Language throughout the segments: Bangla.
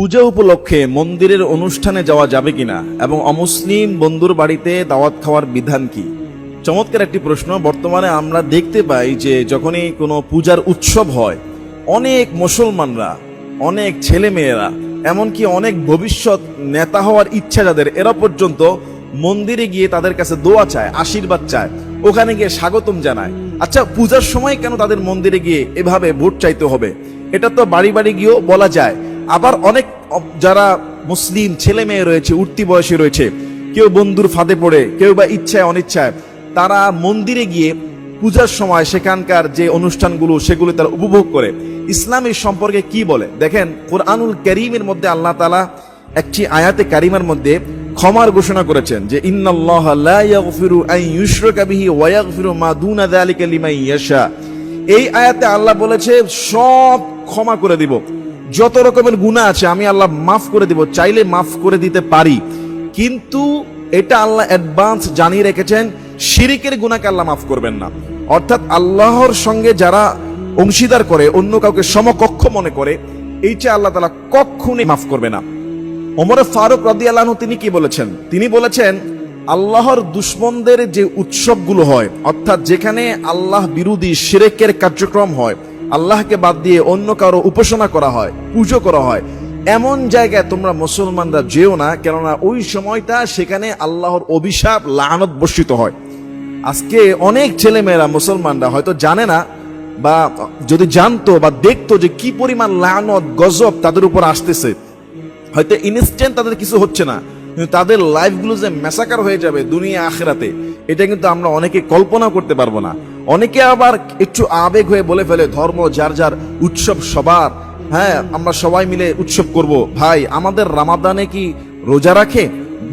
পূজা উপলক্ষে মন্দিরের অনুষ্ঠানে যাওয়া যাবে কিনা এবং অমুসলিম বন্ধুর বাড়িতে দাওয়াত খাওয়ার বিধান কি? চমৎকার একটি প্রশ্ন। বর্তমানে আমরা দেখতে পাই যে যখনই কোনো পূজার উৎসব হয়, অনেক মুসলমানরা, অনেক ছেলে মেয়েরা, এমনকি অনেক ভবিষ্যৎ নেতা হওয়ার ইচ্ছা যাদের, এরা পর্যন্ত মন্দিরে গিয়ে তাদের কাছে দোয়া চায়, আশীর্বাদ চায়, ওখানে গিয়ে স্বাগতম জানায়। আচ্ছা, পূজার সময় কেন তাদের মন্দিরে গিয়ে এভাবে ভোট চাইতে হবে? এটা তো বাড়ি বাড়ি গিয়েও বলা যায়। আবার অনেক যারা মুসলিম ছেলে মেয়ে রয়েছে, উঠতি বয়সে রয়েছে, কেউ বন্ধুর ফাঁদে পড়ে, কেউ বা ইচ্ছায় অনিচ্ছায়, তারা মন্দিরে গিয়ে পূজার সময় সেখানকার যে অনুষ্ঠানগুলো সেগুলো তারা উপভোগ করে। ইসলাম এই সম্পর্কে কি বলে দেখেন। কোরআনুল কারীমের মধ্যে আল্লাহ তাআলা একটি আয়াতে কারিমার মধ্যে ক্ষমার ঘোষণা করেছেন যে ইন্নাল্লাহা লা ইয়াগফিরু আন ইউশরাকা বিহি ওয়া ইয়াগফিরু মা দুনা যালিকা লিমান ইয়াশা। এই আয়াতে আল্লাহ বলেছে সব ক্ষমা করে দিব, যত রকমের গুনাহ আছে আমি আল্লাহ মাফ করে দিব, চাইলে মাফ করে দিতে পারি। কিন্তু এটা আল্লাহ অ্যাডভান্স জানিয়ে রেখেছেন, শিরিকের গুনাহকে আল্লাহ মাফ করবেন না। অর্থাৎ আল্লাহর সঙ্গে যারা অংশীদার করে, অন্য কাউকে সমকক্ষ মনে করে, এইটা আল্লাহ তাআলা কখনোই মাফ করবে না। ওমর ফারুক রাদিয়াল্লাহু আনহু তিনি কি বলেছেন? তিনি বলেছেন আল্লাহর দুশমনদের যে উৎসবগুলো হয়, অর্থাৎ যেখানে আল্লাহ বিরোধী শিরকের কার্যক্রম হয়, আল্লাহকে বাদ দিয়ে অন্য কারো উপাসনা করা হয়, পুজো করা হয়, এমন জায়গায় তোমরা মুসলমানরা যেও না, কেননা ওই সময়টা সেখানে আল্লাহর অভিশাপ, লানত বর্ষিত হয়। আজকে অনেক ছেলে মেয়েরা মুসলমানরা হয়তো জানে না, বা যদি জানতো বা দেখতো যে কি পরিমাণ লানত গজব তাদের উপর আসতেছে, হয়তো ইনস্ট্যান্ট তাদের কিছু হচ্ছে না, কিন্তু তাদের লাইফগুলো যে ম্যাসাকার হয়ে যাবে দুনিয়া আখিরাতে, এটা কিন্তু আমরা অনেকে কল্পনা করতে পারবো না। অনেকে আবার একটু আবেগ হয়ে বলে ফেলে ধর্ম যার যার, উৎসব সবার, হ্যাঁ আমরা সবাই মিলে উৎসব করব। ভাই, আমাদের রামাদানে কি রোজা রাখে?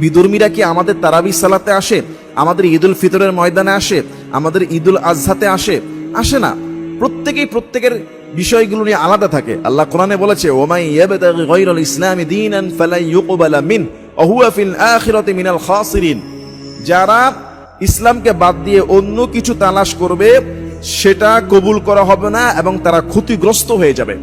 বিধর্মীরা কি আমাদের তারাবি সালাতে আসে? আমাদের ঈদুল ফিতরের ময়দানে আসে? আমাদের ঈদুল আজহাতে আসে না। প্রত্যেকেই প্রত্যেকের বিষয়গুলো নিয়ে আলাদা থাকে। আল্লাহ কোরআনে বলেছে ওমাই ইয়াবতাগি গায়রাল ইসলামি দীনান ফালা ইউকবালা মিন ওয়া হুয়া ফিল আখিরাতি মিনাল খাসিরিন। যারা ইসলামকে বাদ দিয়ে অন্য কিছু তালাশ করবে, সেটা কবুল করা হবে না এবং তারা ক্ষতিগ্রস্ত হয়ে যাবে।